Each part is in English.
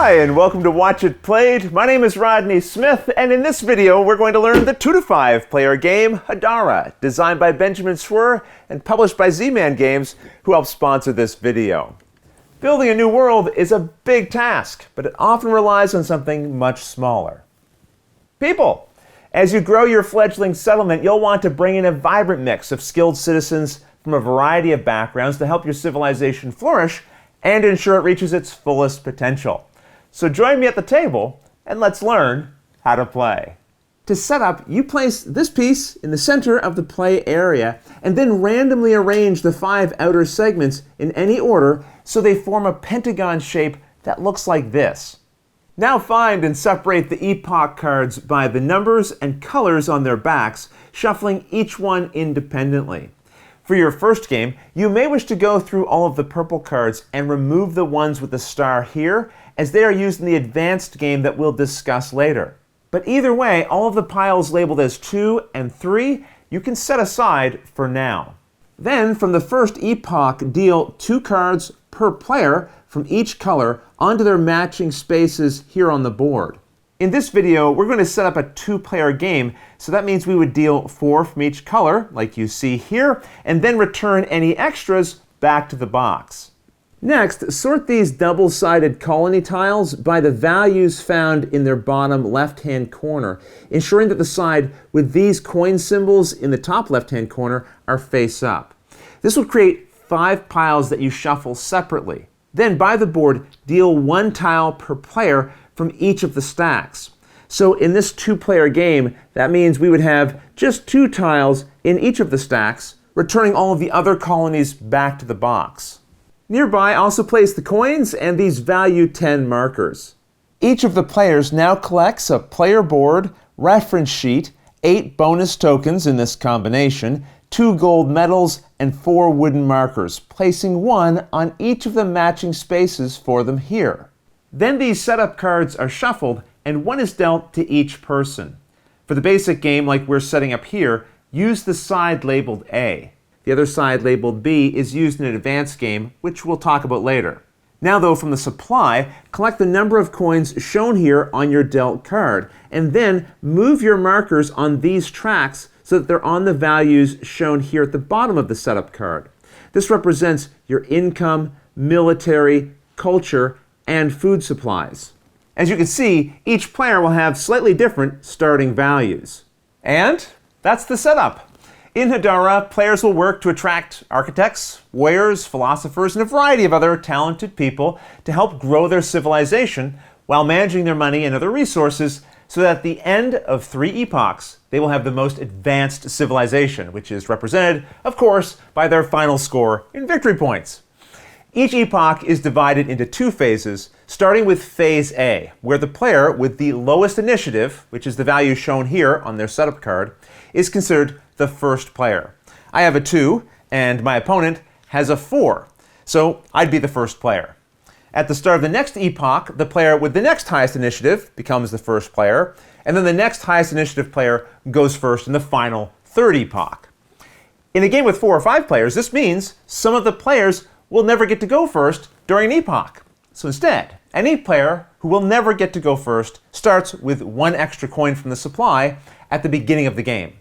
Hi, and welcome to Watch It Played. My name is Rodney Smith, and in this video we're going to learn the 2 to 5 player game Hadara, designed by Benjamin Swear and published by Z-Man Games, who helped sponsor this video. Building a new world is a big task, but it often relies on something much smaller. People. As you grow your fledgling settlement, you'll want to bring in a vibrant mix of skilled citizens from a variety of backgrounds to help your civilization flourish and ensure it reaches its fullest potential. So join me at the table and let's learn how to play. To set up, you place this piece in the center of the play area and then randomly arrange the 5 outer segments in any order so they form a pentagon shape that looks like this. Now find and separate the Epoch cards by the numbers and colors on their backs, shuffling each one independently. For your first game, you may wish to go through all of the purple cards and remove the ones with the star here, as they are used in the advanced game that we'll discuss later. But either way, all of the piles labeled as 2 and 3 you can set aside for now. Then, from the first Epoch, deal 2 cards per player from each color onto their matching spaces here on the board. In this video, we're going to set up a 2-player game, so that means we would deal 4 from each color, like you see here, and then return any extras back to the box. Next, sort these double-sided colony tiles by the values found in their bottom left-hand corner, ensuring that the side with these coin symbols in the top left-hand corner are face up. This will create 5 piles that you shuffle separately. Then, by the board, deal 1 tile per player from each of the stacks. So in this 2-player game, that means we would have just 2 tiles in each of the stacks, returning all of the other colonies back to the box. Nearby, also place the coins and these value 10 markers. Each of the players now collects a player board, reference sheet, 8 bonus tokens in this combination, 2 gold medals, and 4 wooden markers, placing 1 on each of the matching spaces for them here. Then these setup cards are shuffled and 1 is dealt to each person. For the basic game like we're setting up here, use the side labeled A. The other side labeled B is used in an advanced game, which we'll talk about later. Now though, from the supply, collect the number of coins shown here on your dealt card, and then move your markers on these tracks so that they're on the values shown here at the bottom of the setup card. This represents your income, military, culture, and food supplies. As you can see, each player will have slightly different starting values. And that's the setup. In Hadara, players will work to attract architects, warriors, philosophers, and a variety of other talented people to help grow their civilization while managing their money and other resources so that at the end of 3 epochs, they will have the most advanced civilization, which is represented, of course, by their final score in victory points. Each epoch is divided into 2 phases, starting with Phase A, where the player with the lowest initiative, which is the value shown here on their setup card, is considered the first player. I have a 2, and my opponent has a 4, so I'd be the first player. At the start of the next epoch, the player with the next highest initiative becomes the first player, and then the next highest initiative player goes first in the final 3rd epoch. In a game with 4 or 5 players, this means some of the players will never get to go first during an epoch. So instead, any player who will never get to go first starts with 1 extra coin from the supply at the beginning of the game.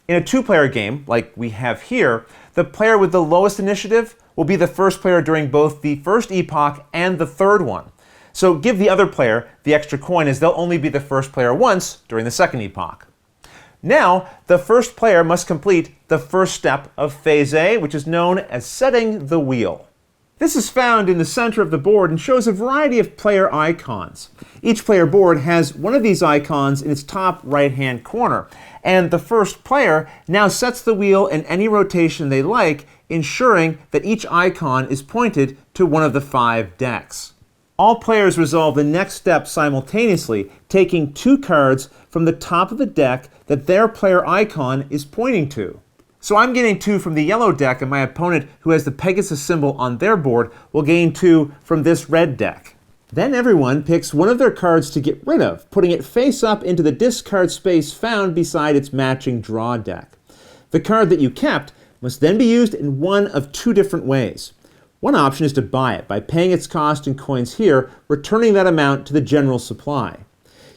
In a 2-player game, like we have here, the player with the lowest initiative will be the first player during both the first epoch and the 3rd one. So give the other player the extra coin, as they'll only be the first player once during the 2nd epoch. Now, the first player must complete the first step of Phase A, which is known as setting the wheel. This is found in the center of the board and shows a variety of player icons. Each player board has one of these icons in its top right-hand corner, and the first player now sets the wheel in any rotation they like, ensuring that each icon is pointed to one of the 5 decks. All players resolve the next step simultaneously, taking 2 cards from the top of the deck that their player icon is pointing to. So I'm getting 2 from the yellow deck, and my opponent, who has the Pegasus symbol on their board, will gain 2 from this red deck. Then everyone picks one of their cards to get rid of, putting it face up into the discard space found beside its matching draw deck. The card that you kept must then be used in one of 2 different ways. One option is to buy it by paying its cost in coins here, returning that amount to the general supply.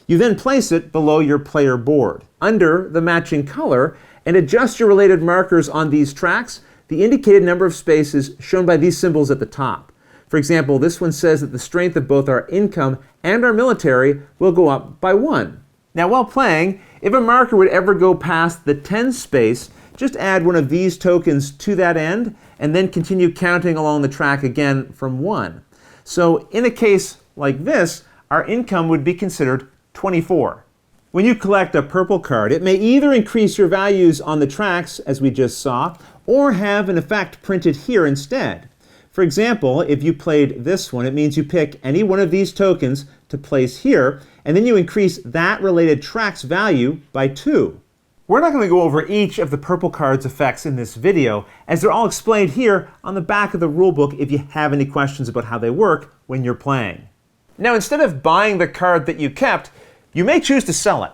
You then place it below your player board, under the matching color, and adjust your related markers on these tracks, the indicated number of spaces shown by these symbols at the top. For example, this one says that the strength of both our income and our military will go up by 1. Now while playing, if a marker would ever go past the 10 space, just add one of these tokens to that end, and then continue counting along the track again from 1. So in a case like this, our income would be considered 24. When you collect a purple card, it may either increase your values on the tracks, as we just saw, or have an effect printed here instead. For example, if you played this one, it means you pick any one of these tokens to place here, and then you increase that related track's value by 2. We're not going to go over each of the purple card's effects in this video, as they're all explained here on the back of the rulebook if you have any questions about how they work when you're playing. Now, instead of buying the card that you kept, you may choose to sell it.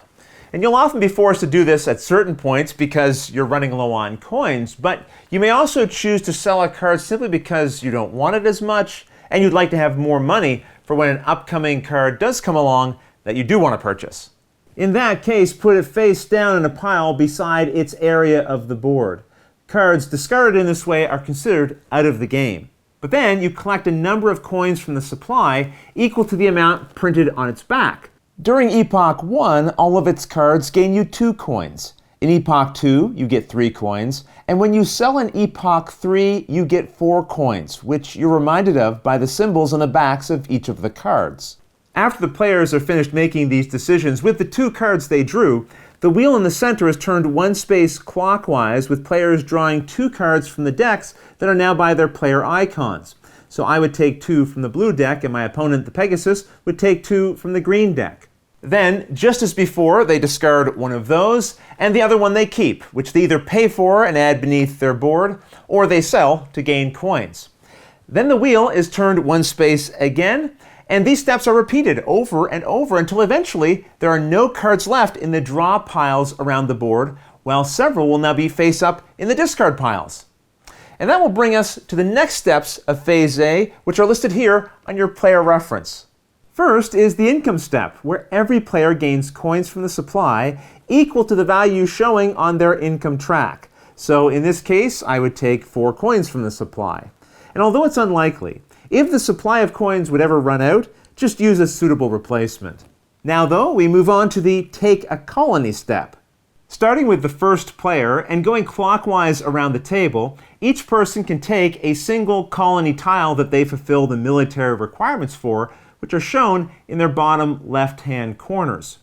And you'll often be forced to do this at certain points because you're running low on coins, but you may also choose to sell a card simply because you don't want it as much and you'd like to have more money for when an upcoming card does come along that you do want to purchase. In that case, put it face down in a pile beside its area of the board. Cards discarded in this way are considered out of the game. But then you collect a number of coins from the supply equal to the amount printed on its back. During Epoch 1, all of its cards gain you 2 coins. In Epoch 2, you get 3 coins. And when you sell in Epoch 3, you get 4 coins, which you're reminded of by the symbols on the backs of each of the cards. After the players are finished making these decisions with the 2 cards they drew, the wheel in the center is turned 1 space clockwise, with players drawing 2 cards from the decks that are now by their player icons. So I would take 2 from the blue deck, and my opponent, the Pegasus, would take 2 from the green deck. Then, just as before, they discard one of those, and the other one they keep, which they either pay for and add beneath their board, or they sell to gain coins. Then the wheel is turned 1 space again, and these steps are repeated over and over until eventually there are no cards left in the draw piles around the board, while several will now be face up in the discard piles. And that will bring us to the next steps of Phase A, which are listed here on your player reference. First is the income step, where every player gains coins from the supply equal to the value showing on their income track. So in this case, I would take 4 coins from the supply. And although it's unlikely, if the supply of coins would ever run out, just use a suitable replacement. Now though, we move on to the take a colony step. Starting with the first player and going clockwise around the table, each person can take a single colony tile that they fulfill the military requirements for, which are shown in their bottom left-hand corners.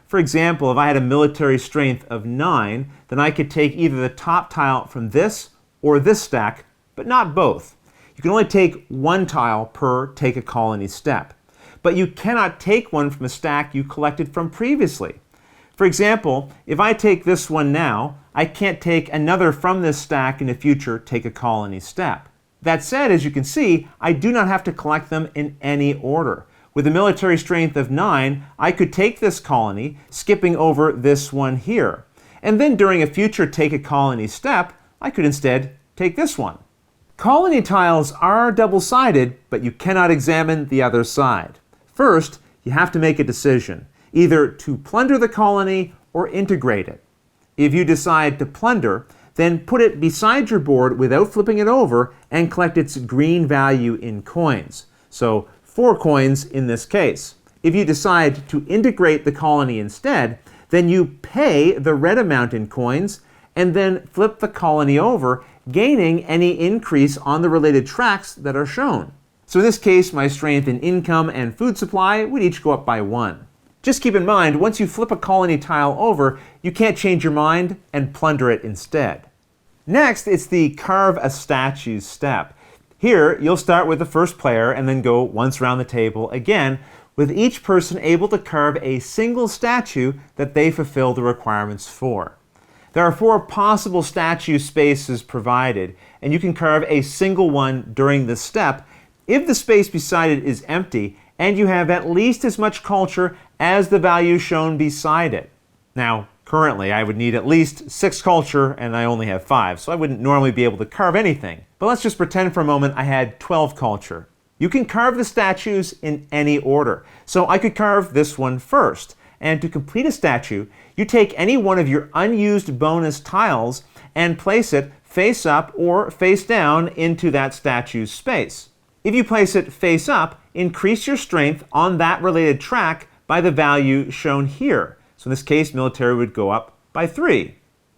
For example, if I had a military strength of 9, then I could take either the top tile from this or this stack, but not both. You can only take 1 tile per take a colony step. But you cannot take one from a stack you collected from previously. For example, if I take this one now, I can't take another from this stack in a future take a colony step. That said, as you can see, I do not have to collect them in any order. With a military strength of 9, I could take this colony, skipping over this one here. And then during a future take a colony step, I could instead take this one. Colony tiles are double-sided, but you cannot examine the other side. First, you have to make a decision, either to plunder the colony or integrate it. If you decide to plunder, then put it beside your board without flipping it over and collect its green value in coins. So 4 coins in this case. If you decide to integrate the colony instead, then you pay the red amount in coins and then flip the colony over, gaining any increase on the related tracks that are shown. So in this case, my strength in income and food supply would each go up by 1. Just keep in mind, once you flip a colony tile over, you can't change your mind and plunder it instead. Next, it's the carve a statue step. Here, you'll start with the first player and then go once around the table again, with each person able to carve a single statue that they fulfill the requirements for. There are 4 possible statue spaces provided, and you can carve a single one during this step if the space beside it is empty and you have at least as much culture as the value shown beside it. Now, Currently, I would need at least 6 culture, and I only have 5, so I wouldn't normally be able to carve anything. But let's just pretend for a moment I had 12 culture. You can carve the statues in any order. So I could carve this one first. And to complete a statue, you take any one of your unused bonus tiles and place it face up or face down into that statue's space. If you place it face up, increase your strength on that related track by the value shown here. So in this case, military would go up by 3.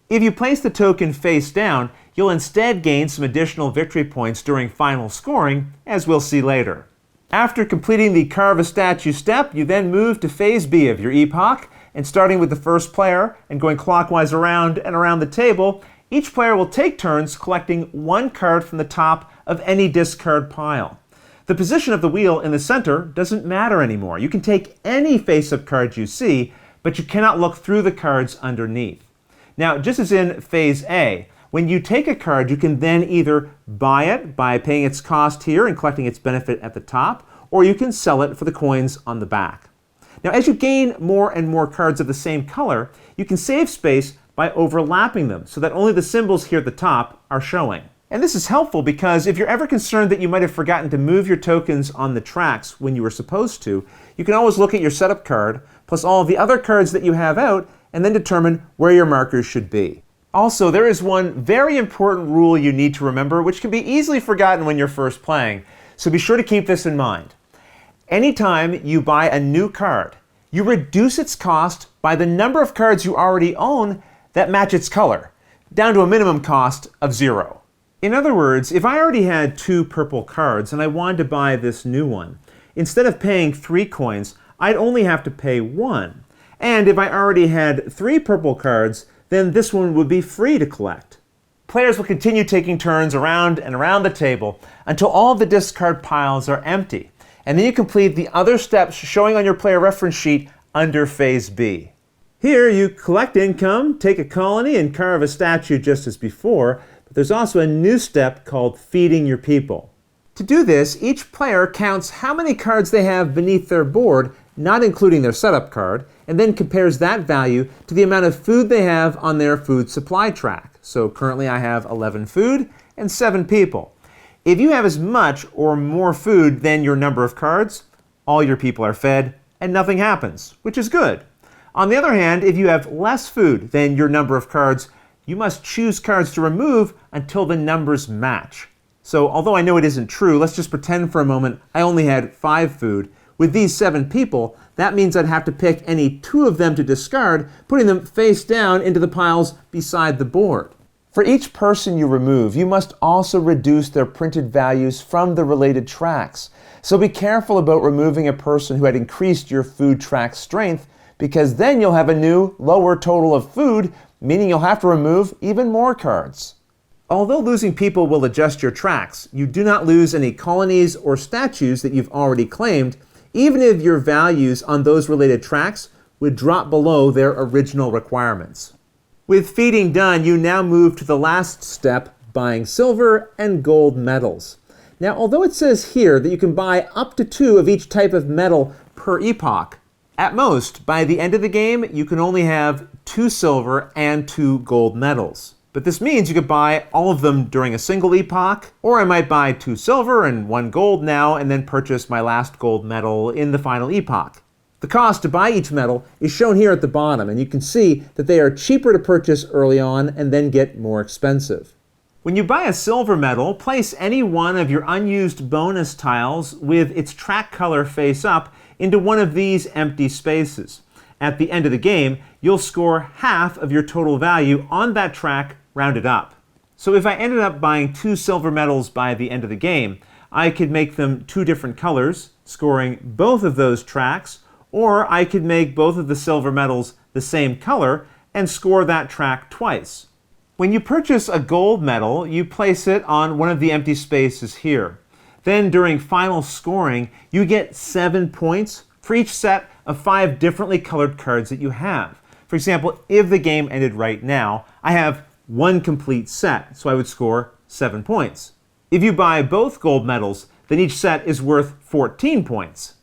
If you place the token face down, you'll instead gain some additional victory points during final scoring, as we'll see later. After completing the Carve a Statue step, you then move to Phase B of your epoch, and starting with the first player and going clockwise around and around the table, each player will take turns collecting 1 card from the top of any discard pile. The position of the wheel in the center doesn't matter anymore. You can take any face-up cards you see, but you cannot look through the cards underneath. Now, just as in Phase A, when you take a card, you can then either buy it by paying its cost here and collecting its benefit at the top, or you can sell it for the coins on the back. Now, as you gain more and more cards of the same color, you can save space by overlapping them so that only the symbols here at the top are showing. And this is helpful because if you're ever concerned that you might have forgotten to move your tokens on the tracks when you were supposed to, you can always look at your setup card plus all of the other cards that you have out and then determine where your markers should be. Also, there is one very important rule you need to remember which can be easily forgotten when you're first playing, so be sure to keep this in mind. Anytime you buy a new card, you reduce its cost by the number of cards you already own that match its color, down to a minimum cost of 0. In other words, if I already had 2 purple cards and I wanted to buy this new one, instead of paying 3 coins, I'd only have to pay 1. And if I already had 3 purple cards, then this one would be free to collect. Players will continue taking turns around and around the table until all of the discard piles are empty. And then you complete the other steps showing on your player reference sheet under Phase B. Here you collect income, take a colony, and carve a statue just as before, but there's also a new step called feeding your people. To do this, each player counts how many cards they have beneath their board, not including their setup card, and then compares that value to the amount of food they have on their food supply track. So currently I have 11 food and 7 people. If you have as much or more food than your number of cards, all your people are fed and nothing happens, which is good. On the other hand, if you have less food than your number of cards, you must choose cards to remove until the numbers match. So although I know it isn't true, let's just pretend for a moment I only had 5 food. With these 7 people, that means I'd have to pick any 2 of them to discard, putting them face down into the piles beside the board. For each person you remove, you must also reduce their printed values from the related tracks. So be careful about removing a person who had increased your food track strength, because then you'll have a new, lower total of food, meaning you'll have to remove even more cards. Although losing people will adjust your tracks, you do not lose any colonies or statues that you've already claimed, even if your values on those related tracks would drop below their original requirements. With feeding done, you now move to the last step, buying silver and gold medals. Now, although it says here that you can buy up to 2 of each type of medal per epoch, at most, by the end of the game, you can only have 2 silver and 2 gold medals. But this means you could buy all of them during a single epoch, or I might buy 2 silver and 1 gold now and then purchase my last gold medal in the final epoch. The cost to buy each medal is shown here at the bottom, and you can see that they are cheaper to purchase early on and then get more expensive. When you buy a silver medal, place any one of your unused bonus tiles with its track color face up into one of these empty spaces. At the end of the game, you'll score half of your total value on that track rounded up. So if I ended up buying 2 silver medals by the end of the game, I could make them 2 different colors, scoring both of those tracks, or I could make both of the silver medals the same color and score that track twice. When you purchase a gold medal, you place it on one of the empty spaces here. Then during final scoring, you get 7 points for each set of 5 differently colored cards that you have. For example, if the game ended right now, I have 1 complete set, so I would score 7 points. If you buy both gold medals, then each set is worth 14 points.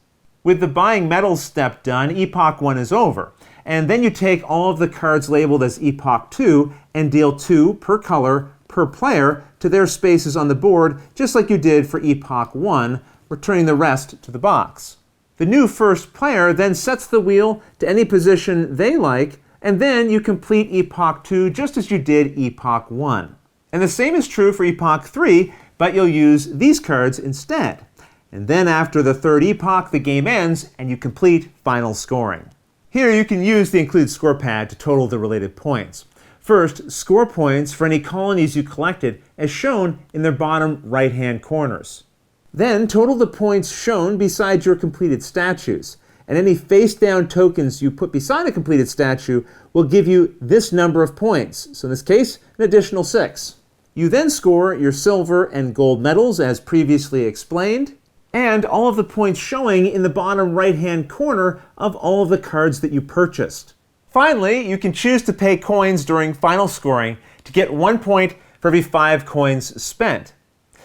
With the buying medals step done, Epoch 1 is over, and then you take all of the cards labeled as Epoch 2 and deal 2 per color per player to their spaces on the board, just like you did for Epoch 1, returning the rest to the box. The new first player then sets the wheel to any position they like, and then you complete Epoch 2 just as you did Epoch 1. And the same is true for Epoch 3, but you'll use these cards instead. And then after the third epoch, the game ends and you complete final scoring. Here you can use the included score pad to total the related points. First, score points for any colonies you collected as shown in their bottom right-hand corners. Then total the points shown beside your completed statues, and any face-down tokens you put beside a completed statue will give you this number of points, so in this case, an additional 6. You then score your silver and gold medals as previously explained, and all of the points showing in the bottom right-hand corner of all of the cards that you purchased. Finally, you can choose to pay coins during final scoring to get 1 point for every 5 coins spent.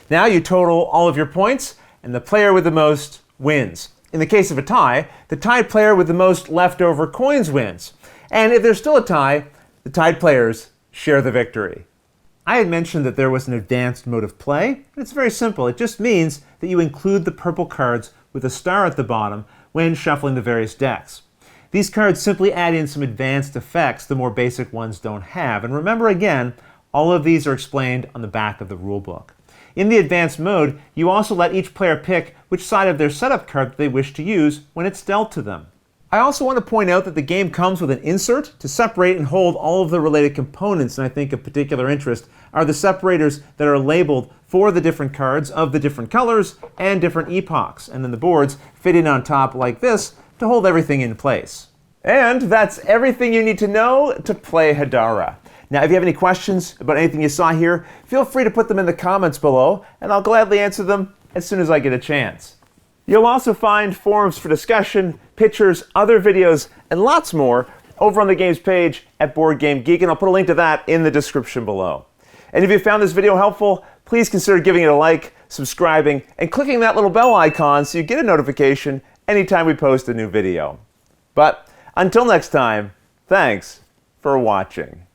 Now you total all of your points, and the player with the most wins. In the case of a tie, the tied player with the most leftover coins wins. And if there's still a tie, the tied players share the victory. I had mentioned that there was an advanced mode of play, and it's very simple. It just means that you include the purple cards with a star at the bottom when shuffling the various decks. These cards simply add in some advanced effects the more basic ones don't have. And remember again, all of these are explained on the back of the rulebook. In the advanced mode, you also let each player pick which side of their setup card that they wish to use when it's dealt to them. I also want to point out that the game comes with an insert to separate and hold all of the related components, and I think of particular interest are the separators that are labeled for the different cards of the different colors and different epochs, and then the boards fit in on top like this to hold everything in place. And that's everything you need to know to play Hadara. Now, if you have any questions about anything you saw here, feel free to put them in the comments below, and I'll gladly answer them as soon as I get a chance. You'll also find forums for discussion, pictures, other videos, and lots more over on the games page at Board Game Geek, and I'll put a link to that in the description below. And if you found this video helpful, please consider giving it a like, subscribing, and clicking that little bell icon so you get a notification anytime we post a new video. But until next time, thanks for watching.